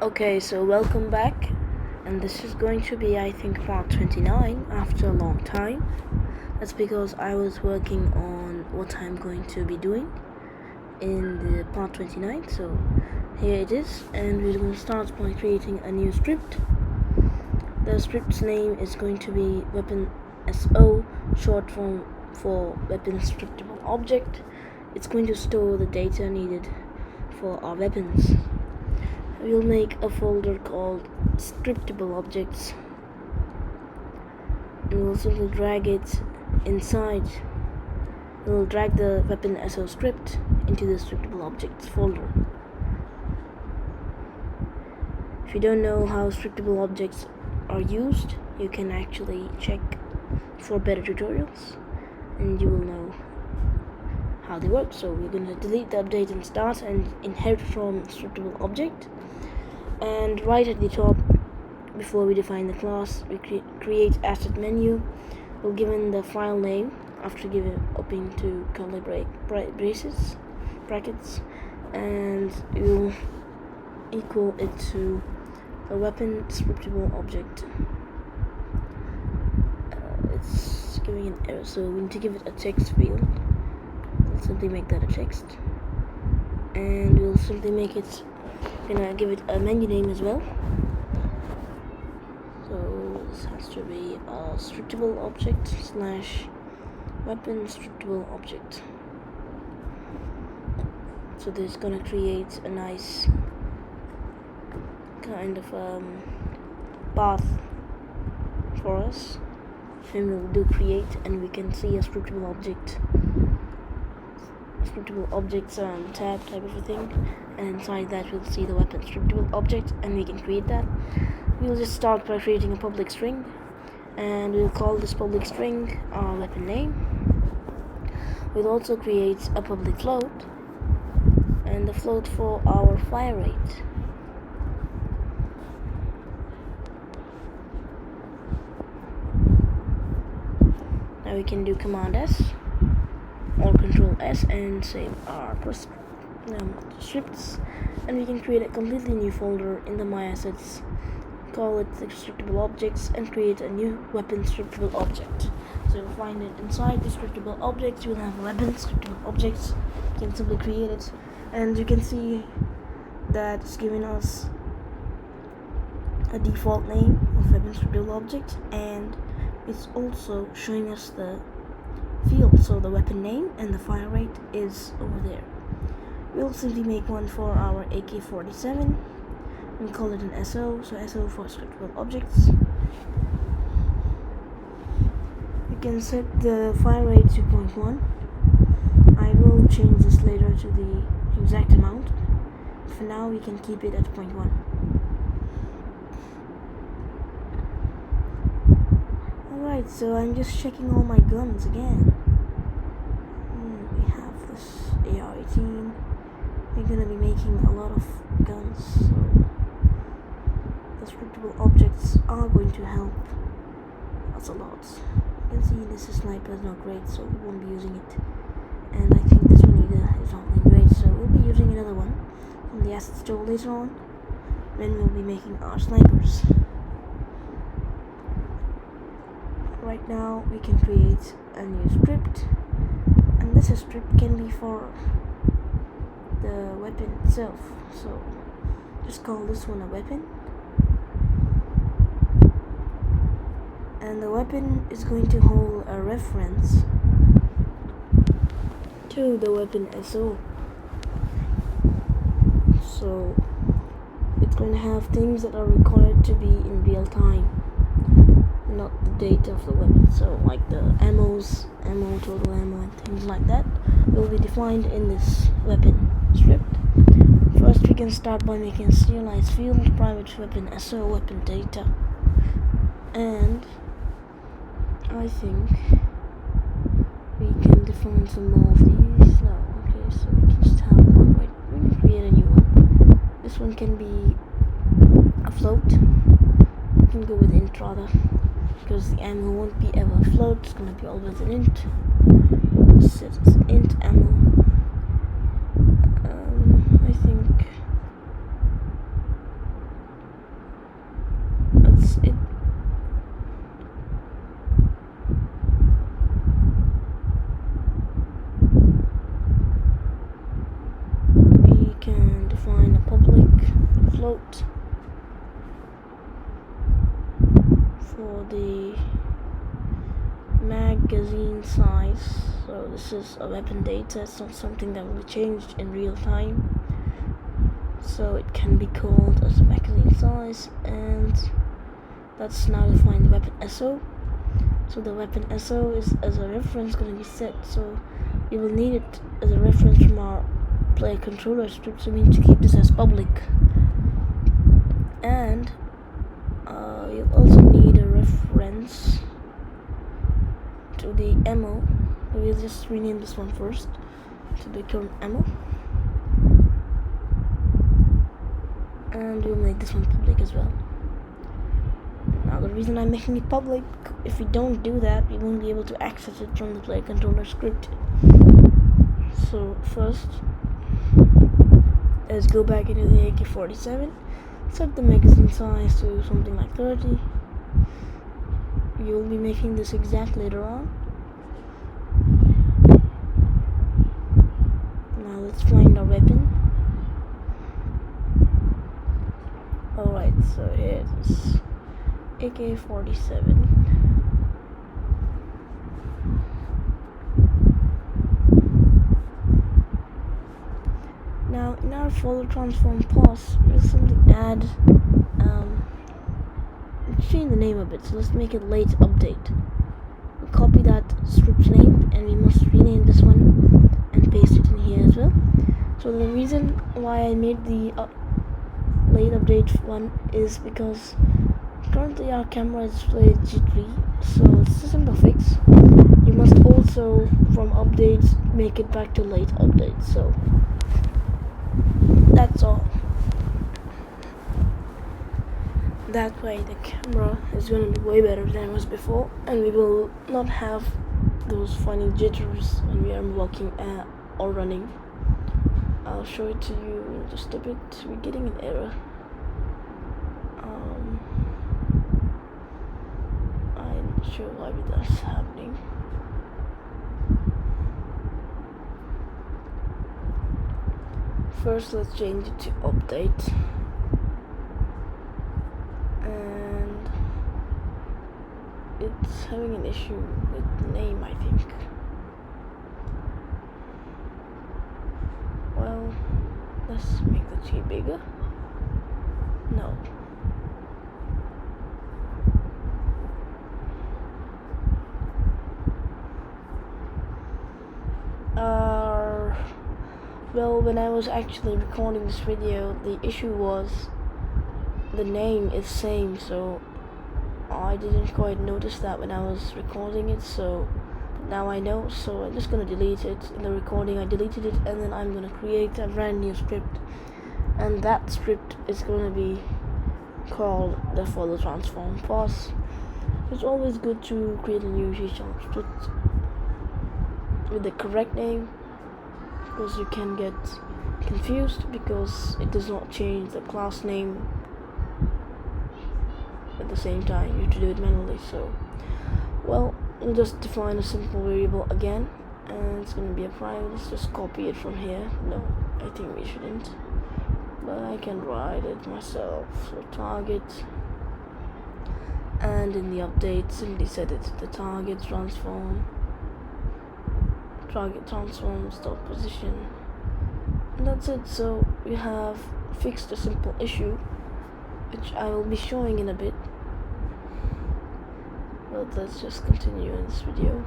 Okay, so welcome back, and this is going to be, I think, part 29 after a long time. That's because I was working on what I'm going to be doing in the part 29. So here it is, and we're going to start by creating a new script. The script's name is going to be weaponSO, short form for weaponScriptableObject. It's going to store the data needed for our weapons. We'll make a folder called ScriptableObjects, and we'll simply drag it inside. We'll drag the weaponSO script into the ScriptableObjects folder. If you don't know how ScriptableObjects are used, you can actually check for better tutorials, and you will know how they work. So we're going to delete the update and start and inherit from ScriptableObject. And right at the top, before we define the class, we create asset menu. We'll give in the file name after opening to curly brackets, and we'll equal it to the weapon ScriptableObject. It's giving an error, so we need to give it a text field. We'll simply make that a text, and we'll simply make it. Gonna give it a menu name as well. So this has to be a ScriptableObject / weapon ScriptableObject. So this is gonna create a nice kind of path for us. And we'll do create, and we can see a ScriptableObject tab type of a thing, and inside that we'll see the weapon ScriptableObject, and we can create that. We'll just start by creating a public string, and we'll call this public string our weapon name. We'll also create a public float, and the float for our fire rate. Now we can do Command S or Control S and save our scripts, and we can create a completely new folder in the My Assets, call it the ScriptableObjects, and create a new weapon ScriptableObject. So you'll find it inside the ScriptableObjects. You'll have a weapon ScriptableObjects. You can simply create it, and you can see that it's giving us a default name of weapon ScriptableObject, and it's also showing us the field, so the weapon name and the fire rate is over there. We'll simply make one for our AK-47 and call it an SO, so SO for ScriptableObjects. We can set the fire rate to 0.1. I will change this later to the exact amount. For now, we can keep it at 0.1. Alright, so I'm just checking all my guns again. We have this AR-18. We're gonna be making a lot of guns, so the ScriptableObjects are going to help us a lot. You can see this sniper is not great, so we won't be using it. And I think this one either is not great, so we'll be using another one from the asset store later on, when we'll be making our snipers. Right now we can create a new script, and this script can be for the weapon itself, so just call this one a weapon, and the weapon is going to hold a reference to the weaponSO, so it's going to have things that are required to be in real time, not the data of the weapon. So like the ammo, total ammo, and things like that will be defined in this weapon script. First, we can start by making a serialized field, private weaponSO weapon data, and I think we can define some more of these. No, okay, so we can just have one. Right, we can create a new one. This one can be a float. We can go with int rather, because the ammo won't be ever a float, it's gonna be always an int. Set int ammo. I think public float for the magazine size. So this is a weapon data, it's not something that will be changed in real time, so it can be called as a magazine size, and that's now defined the weaponSO. So the weaponSO is as a reference going to be set, so you will need it as a reference from our player controller script, so we need to keep this as public. And you'll also need a reference to the ammo. We'll just rename this one first to the current ammo, and we'll make this one public as well. Now the reason I'm making it public, if we don't do that, we won't be able to access it from the player controller script. So first, let's go back into the AK-47, set the magazine size to something like 30. You'll be making this exact later on. Now let's find our weapon. Alright, so here it is, AK-47. Now in our folder transform pos, we'll simply add change the name of it, so let's make it late update. We'll copy that script name and we must rename this one and paste it in here as well. So the reason why I made the late update one is because currently our camera is displayed jittery, so it's a simple fix. You must also from updates make it back to late update, so that's all. That way the camera is going to be way better than it was before, and we will not have those funny jitters when we are walking or running. I'll show it to you in just a bit. We're getting an error. I'm not sure why that's happening. First, let's change it to update. And it's having an issue with the name, I think. Well, let's make the T bigger. No. Well, when I was actually recording this video, the issue was the name is same, so I didn't quite notice that when I was recording it, so now I know. So I'm just gonna delete it. In the recording I deleted it, and then I'm gonna create a brand new script, and that script is gonna be called the folder transform pos. It's always good to create a new C# script with the correct name, because you can get confused because it does not change the class name at the same time. You have to do it manually. So, well, we'll just define a simple variable again, and it's going to be a private. Let's just copy it from here. No, I think we shouldn't, but I can write it myself. So target, and in the update simply set it to the target transform stop position, and that's it. So we have fixed a simple issue, which I will be showing in a bit, but let's just continue in this video.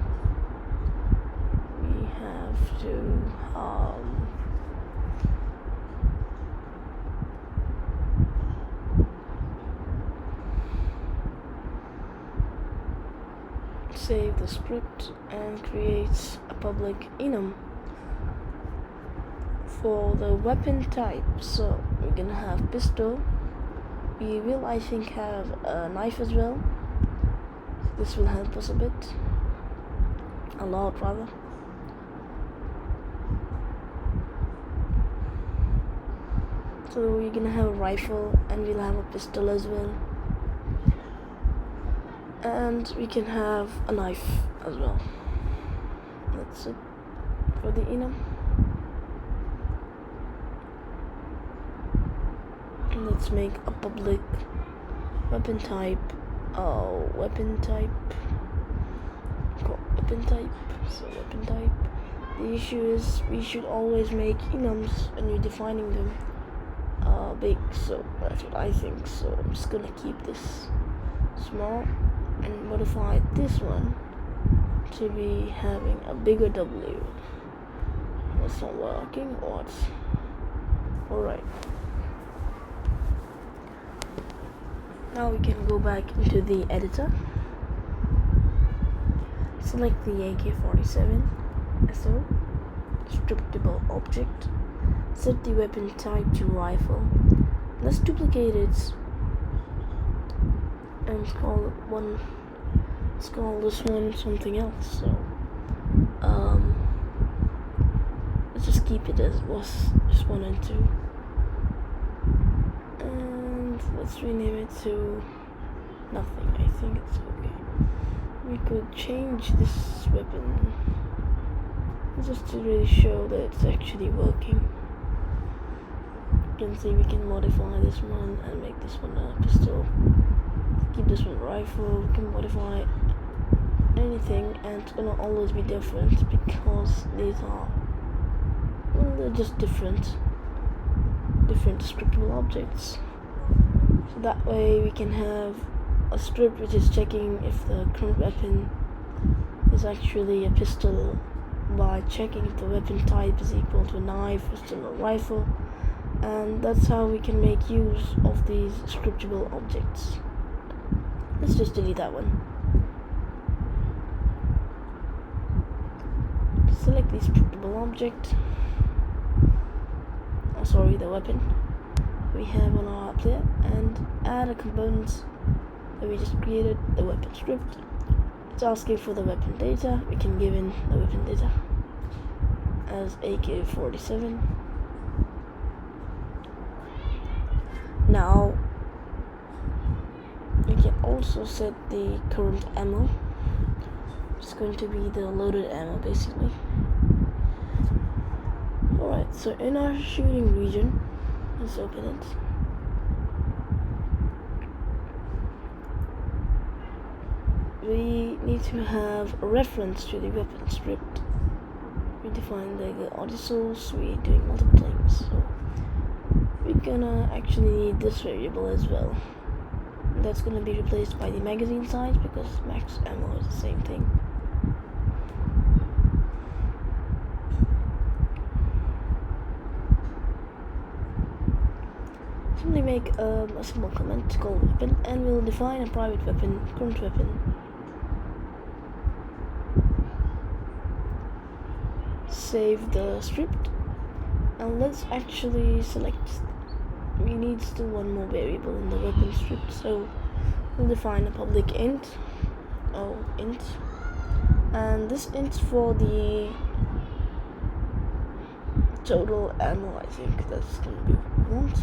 We have to save the script and create a public enum for the weapon type. So we're gonna have pistol. We will, I think, have a knife as well. This will help us a bit, a lot rather. So we're gonna have a rifle, and we'll have a pistol as well, and we can have a knife as well. That's it for the enum. let's make a public weapon type. Weapon type. So weapon type. The issue is we should always make enums when you're defining them big. So that's what I think. So I'm just gonna keep this small and modify this one to be having a bigger W. That's not working. What? Alright. Now we can go back into the editor. Select the AK-47SO, ScriptableObject. Set the weapon type to rifle. Let's duplicate it and call this one something else. So let's just keep it as it was, just 1 and 2, and let's rename it to nothing. I think it's okay. We could change this weapon just to really show that it's actually working. You can see we can modify this one and make this one a pistol, keep this one rifle. We can modify anything, and it's gonna always be different because these are, well, they're just different scriptable objects. So that way we can have a script which is checking if the current weapon is actually a pistol by checking if the weapon type is equal to a knife, pistol, or rifle. And that's how we can make use of these scriptable objects. Let's just delete that one. Select the scriptable object. The weapon we have on our player, and add a component that we just created, the weapon script. It's asking for the weapon data. We can give in the weapon data as AK-47. Now we can also set the current ammo. It's going to be the loaded ammo basically. Alright, so in our shooting region, let's open it. We need to have a reference to the weapon script. We define the audio source, we're doing multiple things, so we're gonna actually need this variable as well. That's gonna be replaced by the magazine size because max ammo is the same thing. Simply make a simple comment called weapon, and we'll define a private weapon, current weapon. Save the script, and let's actually select. We need still one more variable in the weapon script, so we'll define a public int. Int, and this int's for the total ammo. I think that's gonna be what we want.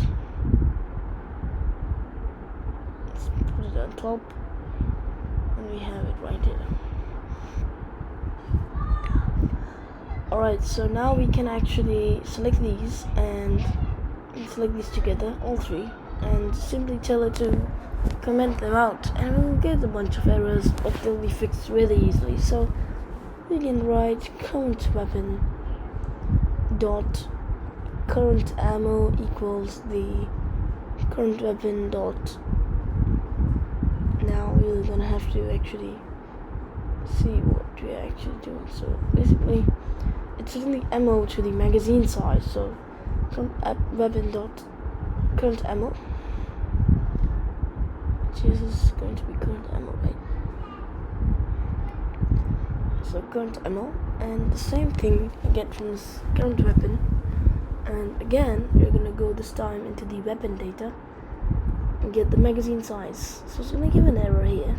Let's put it on top, and we have it right here. Alright, so now we can actually select these and select these together, all three, and simply tell it to comment them out, and we'll get a bunch of errors, but they'll be fixed really easily. So we can write current weapon dot current ammo equals the current weapon dot. Now we're gonna have to actually see what we're actually doing. So basically it's setting the ammo to the magazine size, so weapon dot current ammo, which is going to be current ammo, right? So current ammo, and the same thing again from this current weapon, and again we're gonna go this time into the weapon data and get the magazine size. So it's gonna give an error here.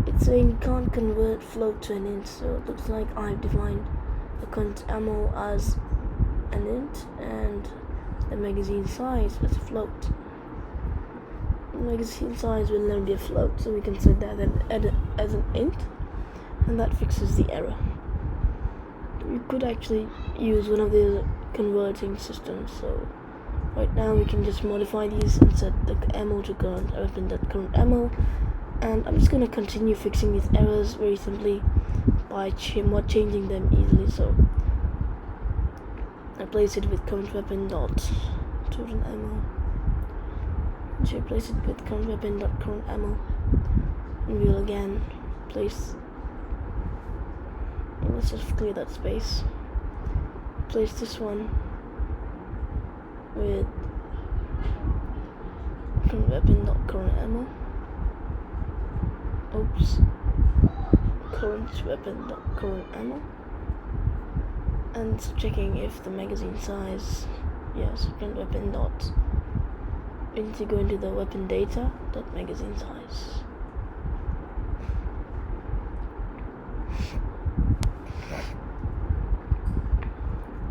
It's saying can't convert float to an int, so it looks like I've defined the current ammo as an int and the magazine size as a float. The magazine size will never be a float, so we can set that as an int, and that fixes the error. We could actually use one of the converting systems, so Right now we can just modify these and set the ammo to current weapon.current ammo, and I'm just gonna continue fixing these errors very simply by changing them easily. So replace it with current weapon dot total ammo. Replace it with current weapon dot current ammo, and we'll again place. Let's just clear that space. Place this one with current weapon dot current ammo. Oops. Current weapon dot current ammo. And checking if the magazine size, yes, current weapon dot. We need to go into the weapon data dot magazine size.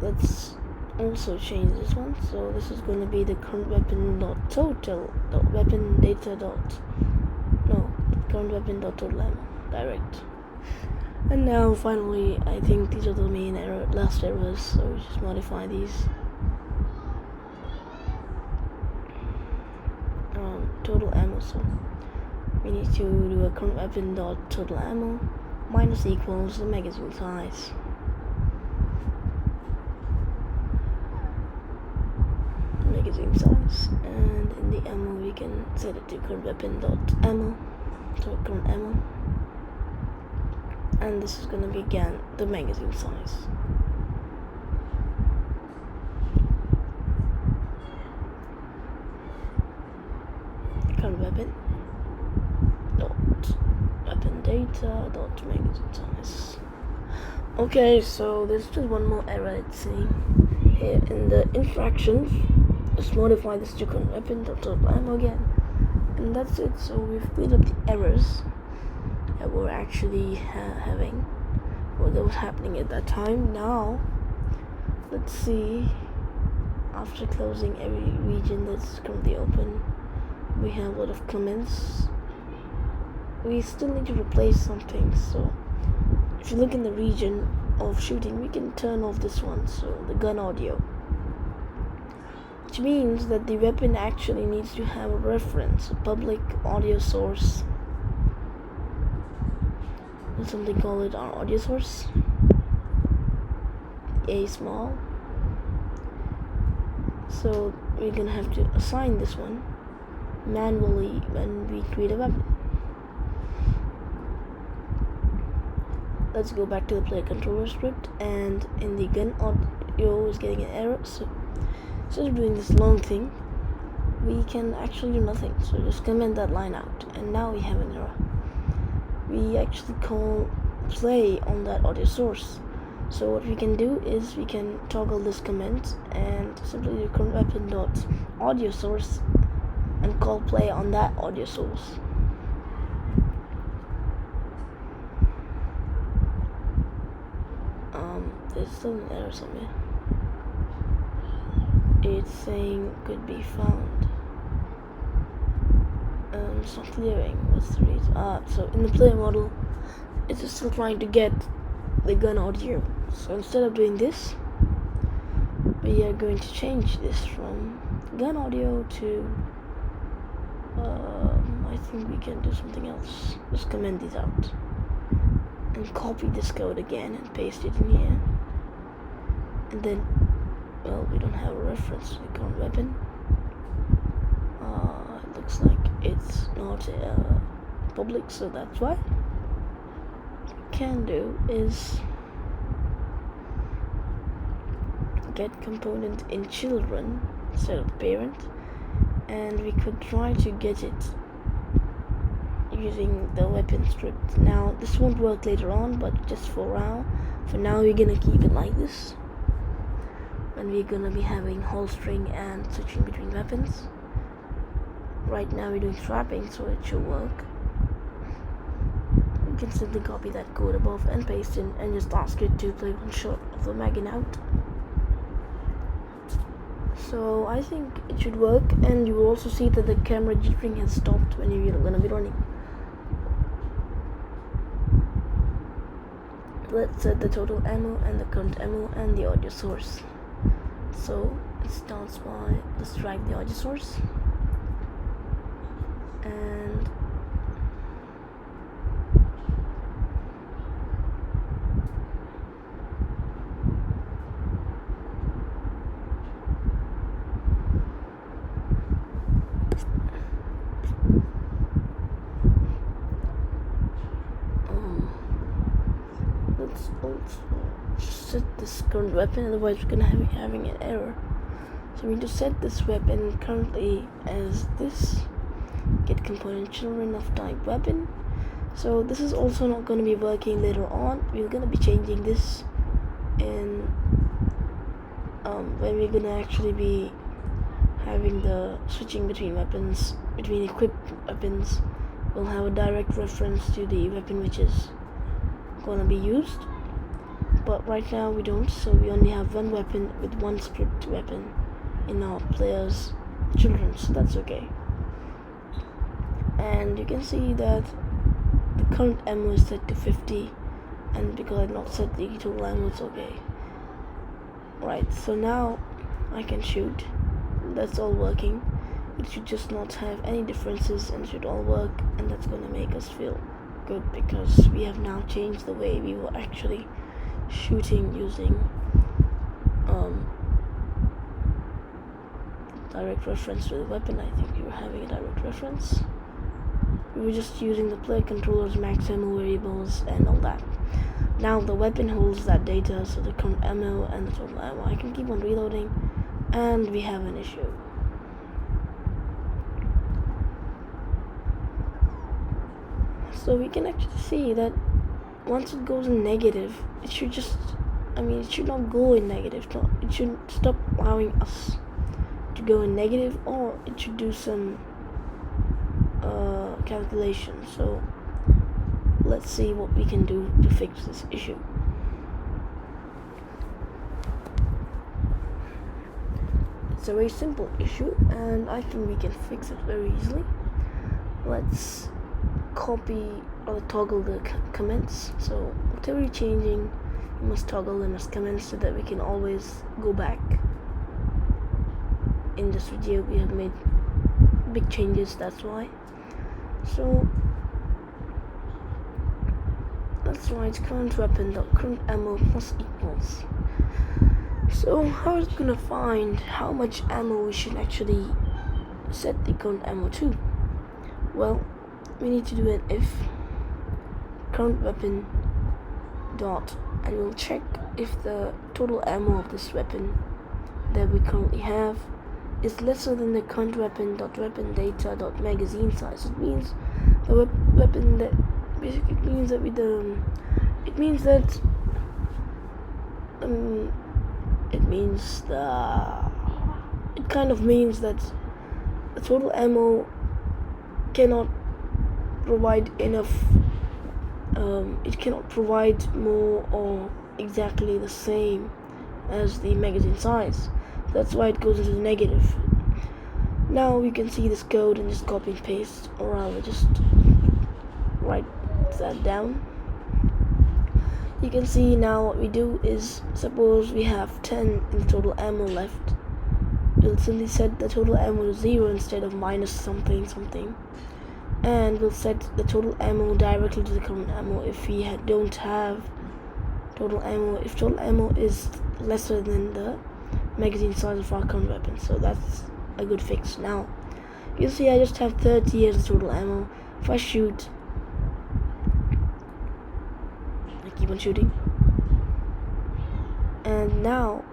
Let's also change this one. So this is going to be the current weapon dot total dot weapon data dot current weapon dot total ammo direct. And now finally, I think these are the main last errors, so we just modify these. Total ammo, so we need to do a current weapon dot total ammo minus equals the magazine size. And in the ammo we can set it to current weapon dot ammo, so current ammo, and this is going to be again the magazine size. Current weapon dot weapon data dot magazine size. Okay, so there's just one more error it's saying here in the infractions. Just modify this to current weapon dot total ammo again, and that's it. So we've cleared up the errors that we're actually having, what was happening at that time. Now let's see, after closing every region that's currently open, we have a lot of comments. We still need to replace some things. So if you look in the region of shooting, we can turn off this one, so the gun audio, which means that the weapon actually needs to have a reference, a public audio source. Let's something call it our audio source, a small. So we're gonna have to assign this one manually when we create a weapon. Let's go back to the player controller script, and in the gun audio is getting an error. So instead of doing this long thing, we can actually do nothing. So just comment that line out, and now we have an error. We actually call play on that audio source. So what we can do is we can toggle this comment and simply do current weapon dot audio source and call play on that audio source. There's still an error somewhere. It's saying could be found. It's not clearing. What's the reason? So in the player model, it's still trying to get the gun audio. So instead of doing this, we are going to change this from gun audio to I think we can do something else. Just comment these out and copy this code again and paste it in here. And then, well, we don't have a reference to the current weapon. It looks like it's not public, so that's why. What we can do is get component in children instead of parent, and we could try to get it using the weapon script. Now this won't work later on, but just for now we're gonna keep it like this, and we're gonna be having holstering and switching between weapons. Right now we're doing strapping, so it should work. We can simply copy that code above and paste in and just ask it to play one shot of the mag in out. So I think it should work, and you will also see that the camera jittering has stopped when you're gonna be running. Let's set the total ammo and the current ammo and the audio source. So it starts by, let's drag the object source, and let's also set this current weapon, otherwise we're gonna be having an error. So we need to set this weapon currently as this get component children of type weapon. So this is also not going to be working later on. We're going to be changing this in when we're going to actually be having the switching between weapons, between equipped weapons. We'll have a direct reference to the weapon which is going to be used, but right now we don't, so we only have one weapon with one script weapon in our players' children, so that's okay. And you can see that the current ammo is set to 50, and because I've not set the total ammo, it's okay. Right, so now I can shoot. That's all working. It should just not have any differences and it should all work, and that's going to make us feel good because we have now changed the way we were actually shooting using direct reference to the weapon. I think we were having a direct reference. We were just using the player controllers, max ammo variables, and all that. Now the weapon holds that data, so the current ammo and the total ammo. I can keep on reloading, and we have an issue. So we can actually see that once it goes in negative, it should just, it should not go in negative. It should stop allowing us to go in negative, or it should do some calculation. So let's see what we can do to fix this issue. It's a very simple issue, and I think we can fix it very easily. Let's copy or toggle the comments. So whatever you're changing, you must toggle them as comments so that we can always go back. In this video we have made big changes, that's why. So that's why it's current weapon dot current ammo plus equals. So how is it gonna find how much ammo we should actually set the current ammo to? Well, we need to do an if current weapon dot, and we'll check if the total ammo of this weapon that we currently have is lesser than the current weapon dot weapon data dot magazine size. It means the weapon that basically means that with the it means that it kind of means that the total ammo cannot provide enough. It cannot provide more or exactly the same as the magazine size. That's why it goes into the negative. Now we can see this code and just copy and paste, or I'll just write that down. You can see now what we do is, suppose we have 10 in the total ammo left, we'll simply set the total ammo to 0 instead of minus something something, and we'll set the total ammo directly to the current ammo if we don't have total ammo, if total ammo is lesser than the magazine size of our current weapon. So that's a good fix. Now you see I just have 30 as the total ammo. If I shoot, I keep on shooting, and now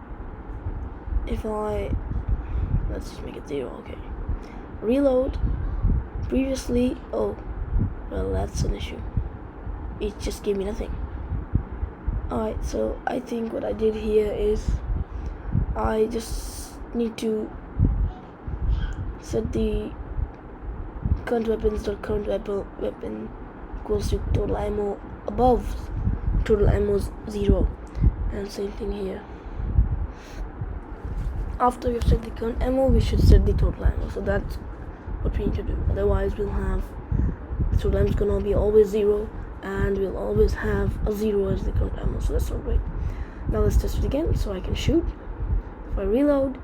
if let's just make it 0. Okay, reload. Previously, oh well, that's an issue, it just gave me nothing. Alright, so I think what I did here is I just need to set the current weapons dot current weapon equals to total ammo above total ammo 0, and same thing here. After we've set the current ammo, we should set the total ammo. So that's what we need to do. Otherwise, we'll have the total ammo is gonna be always 0, and we'll always have a 0 as the current ammo. So that's not great. Now let's test it again, so I can shoot. If I reload,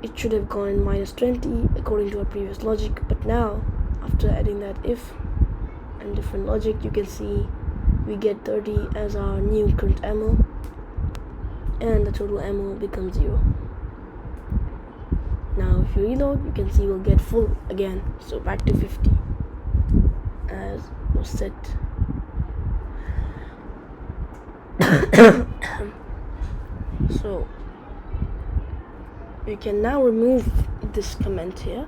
it should have gone in -20 according to our previous logic, but now after adding that if and different logic, you can see we get 30 as our new current ammo, and the total ammo becomes 0. Now if you reload, you can see we'll get full again, so back to 50 as was set. So we can now remove this comment here,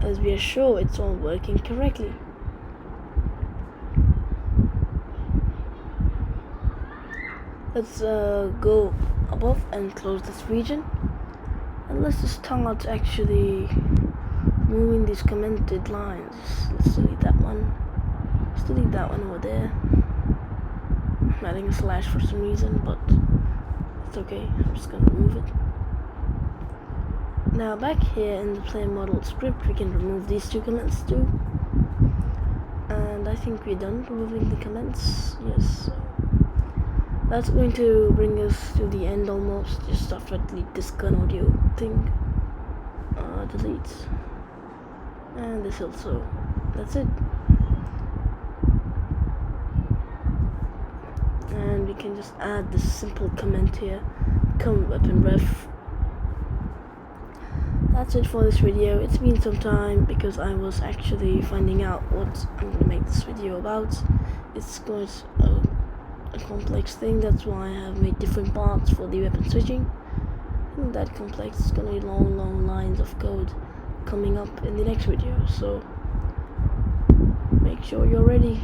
as we are sure it's all working correctly. Let's go above and close this region, and let's just start actually moving these commented lines. Let's delete that one. Let's delete that one over there. I'm adding a slash for some reason, but it's okay. I'm just gonna remove it. Now back here in the player model script, we can remove these 2 comments too. And I think we're done removing the comments. Yes. That's going to bring us to the end almost. Just after I delete this gun audio thing. Delete. And this also. That's it. And we can just add this simple comment here. Come weapon ref. That's it for this video. It's been some time because I was actually finding out what I'm going to make this video about. It's quite a complex thing, that's why I have made different parts for the weapon switching. And that complex is going to be long lines of code coming up in the next video, so make sure you're ready.